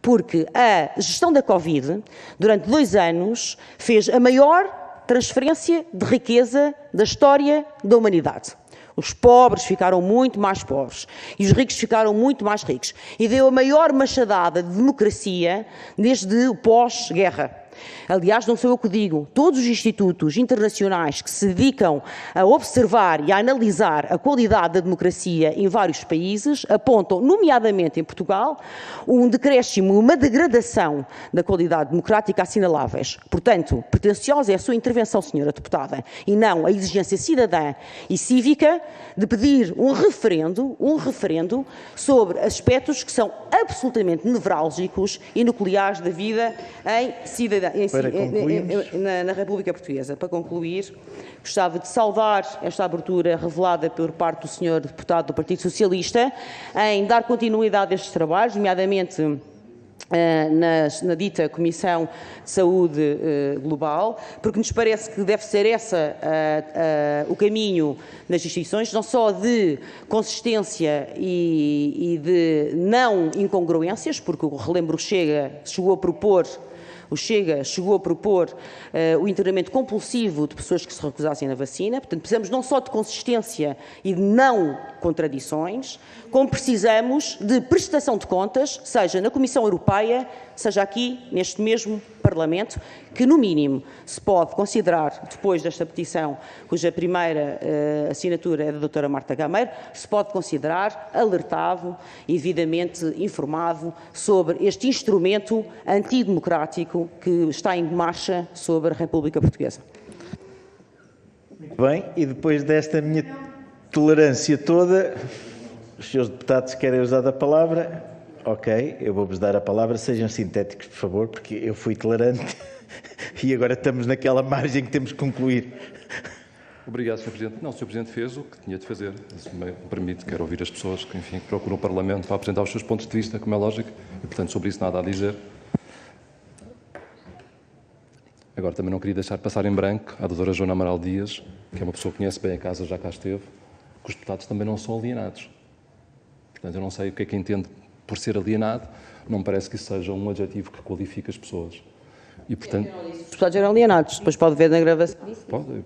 Porque a gestão da Covid, durante 2 anos, fez a maior transferência de riqueza da história da humanidade. Os pobres ficaram muito mais pobres e os ricos ficaram muito mais ricos. E deu a maior machadada de democracia desde o pós-guerra. Aliás, não sou eu que digo, todos os institutos internacionais que se dedicam a observar e a analisar a qualidade da democracia em vários países apontam, nomeadamente em Portugal, um decréscimo, uma degradação da qualidade democrática assinaláveis. Portanto, pretenciosa é a sua intervenção, senhora deputada, e não a exigência cidadã e cívica de pedir um referendo sobre aspectos que são absolutamente nevrálgicos e nucleares da vida na República Portuguesa. Para concluir, gostava de saudar esta abertura revelada por parte do senhor deputado do Partido Socialista em dar continuidade a estes trabalhos, nomeadamente na dita Comissão de Saúde Global, porque nos parece que deve ser o caminho das instituições, não só de consistência e de não incongruências, porque o relembro chegou a propor o Chega chegou a propor o internamento compulsivo de pessoas que se recusassem na vacina. Portanto, precisamos não só de consistência e de não contradições, como precisamos de prestação de contas, seja na Comissão Europeia, seja aqui neste mesmo Parlamento, que no mínimo se pode considerar, depois desta petição, cuja primeira assinatura é da doutora Marta Gameiro, se pode considerar alertado e devidamente informado sobre este instrumento antidemocrático que está em marcha sobre a República Portuguesa. Muito bem, e depois desta minha tolerância toda, os senhores deputados querem usar a palavra? Ok, eu vou-vos dar a palavra, sejam sintéticos, por favor, porque eu fui tolerante e agora estamos naquela margem que temos que concluir. Obrigado, Sr. Presidente. Não, o Sr. Presidente fez o que tinha de fazer. Se me permite, quero ouvir as pessoas que, enfim, procuram o Parlamento para apresentar os seus pontos de vista, como é lógico, e, portanto, sobre isso nada a dizer. Agora, também não queria deixar passar em branco a doutora Joana Amaral Dias, que é uma pessoa que conhece bem a casa, já cá esteve, que os deputados também não são alienados. Portanto, eu não sei o que é que entende por ser alienado, não me parece que isso seja um adjetivo que qualifica as pessoas. E, portanto... Os deputados eram alienados, depois pode ver na gravação. Pode.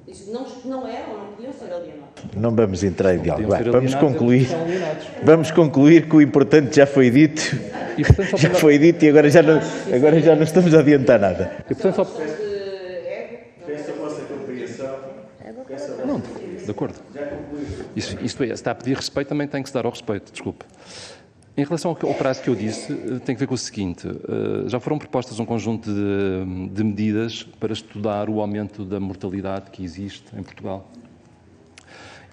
Não eram ou não podiam ser alienados. Não vamos entrar em diálogo. Podiam ser Vamos alienados, concluir. são alienados. Vamos concluir que o importante já foi dito. E, portanto, só Já para- foi dito e agora já não estamos a adiantar nada. E, portanto, só... Não, de acordo. Isto é, se está a pedir respeito, também tem que se dar ao respeito, desculpe. Em relação ao prazo que eu disse, tem que ver com o seguinte, já foram propostas um conjunto de medidas para estudar o aumento da mortalidade que existe em Portugal.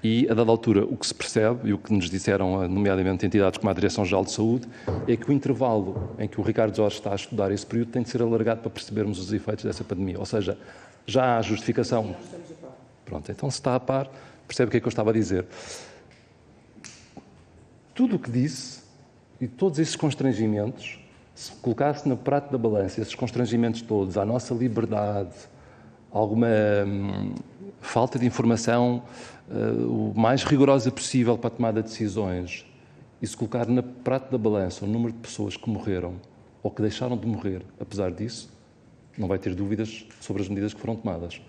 E, a dada altura, o que se percebe, e o que nos disseram, nomeadamente entidades como a Direção-Geral de Saúde, é que o intervalo em que o Ricardo Jorge está a estudar esse período tem de ser alargado para percebermos os efeitos dessa pandemia. Ou seja, já há justificação. Pronto, então se está a par, percebe o que é que eu estava a dizer. Tudo o que disse e todos esses constrangimentos, se colocasse no prato da balança esses constrangimentos todos, à nossa liberdade, alguma falta de informação o mais rigorosa possível para a tomada de decisões, e se colocar no prato da balança o número de pessoas que morreram ou que deixaram de morrer, apesar disso, não vai ter dúvidas sobre as medidas que foram tomadas.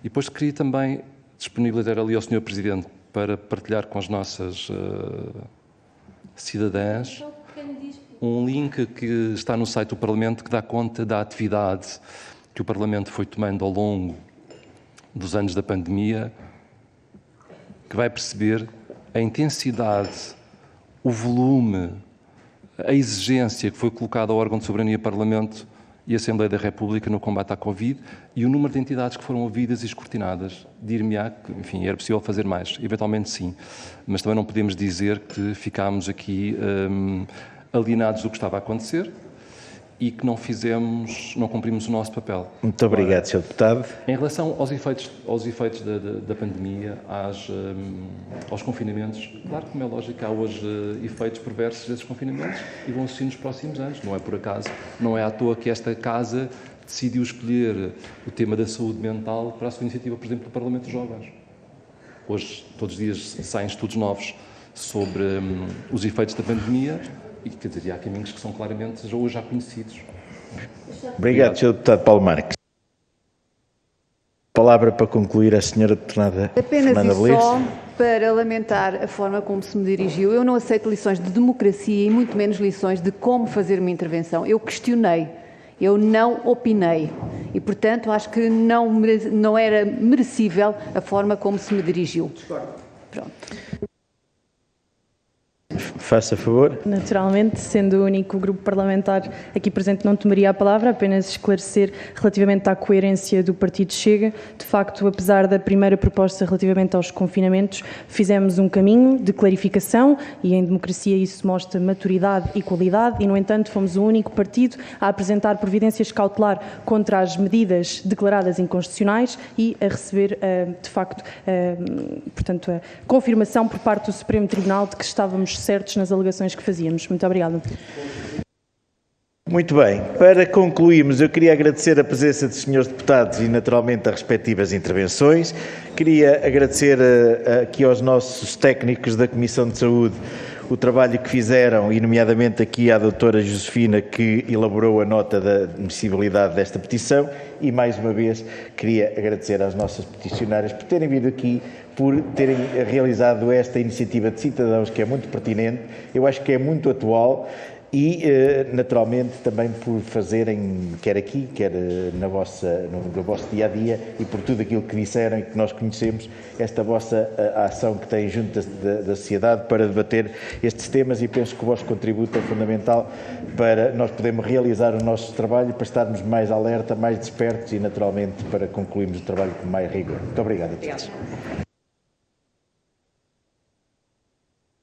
E depois queria também disponibilizar ali ao Sr. Presidente para partilhar com as nossas cidadãs um link que está no site do Parlamento que dá conta da atividade que o Parlamento foi tomando ao longo dos anos da pandemia, que vai perceber a intensidade, o volume, a exigência que foi colocada ao órgão de soberania Parlamento e Assembleia da República no combate à Covid e o número de entidades que foram ouvidas e escrutinadas. Dir-me-á que, enfim, era possível fazer mais, eventualmente sim, mas também não podemos dizer que ficámos aqui alienados do que estava a acontecer e que não cumprimos o nosso papel. Muito obrigado, Sr. Deputado. Em relação aos efeitos da pandemia, aos confinamentos, claro que, como é lógico, há hoje efeitos perversos desses confinamentos e vão existir nos próximos anos. Não é por acaso, não é à toa que esta Casa decidiu escolher o tema da saúde mental para a sua iniciativa, por exemplo, do Parlamento dos Jovens. Hoje, todos os dias, saem estudos novos sobre os efeitos da pandemia e, quer dizer, há caminhos que são claramente hoje já conhecidos. Obrigado, Sr. Deputado Paulo Marques. Palavra para concluir a Sra. Deputada Apenas Fernanda e Beliz. só para lamentar a forma como se me dirigiu. Eu não aceito lições de democracia e muito menos lições de como fazer uma intervenção. Eu questionei, eu não opinei e, portanto, acho que não era merecível a forma como se me dirigiu. Pronto. Faça favor. Naturalmente, sendo o único grupo parlamentar aqui presente, não tomaria a palavra, apenas esclarecer relativamente à coerência do Partido Chega. De facto, apesar da primeira proposta relativamente aos confinamentos, fizemos um caminho de clarificação e em democracia isso mostra maturidade e qualidade e, no entanto, fomos o único partido a apresentar providências cautelar contra as medidas declaradas inconstitucionais e a receber, de facto, portanto, a confirmação por parte do Supremo Tribunal de que estávamos certos nas alegações que fazíamos. Muito obrigada. Muito bem. Para concluirmos, eu queria agradecer a presença dos senhores deputados e, naturalmente, as respectivas intervenções. Queria agradecer aqui aos nossos técnicos da Comissão de Saúde o trabalho que fizeram, e nomeadamente aqui à doutora Josefina, que elaborou a nota da admissibilidade desta petição, e mais uma vez queria agradecer às nossas peticionárias por terem vindo aqui, por terem realizado esta iniciativa de cidadãos que é muito pertinente, eu acho que é muito atual, e, naturalmente, também por fazerem, quer aqui, quer no vosso dia-a-dia, e por tudo aquilo que disseram e que nós conhecemos, esta vossa ação que têm junto da sociedade para debater estes temas, e penso que o vosso contributo é fundamental para nós podermos realizar o nosso trabalho, para estarmos mais alerta, mais despertos e, naturalmente, para concluirmos o trabalho com mais rigor. Muito obrigado a todos.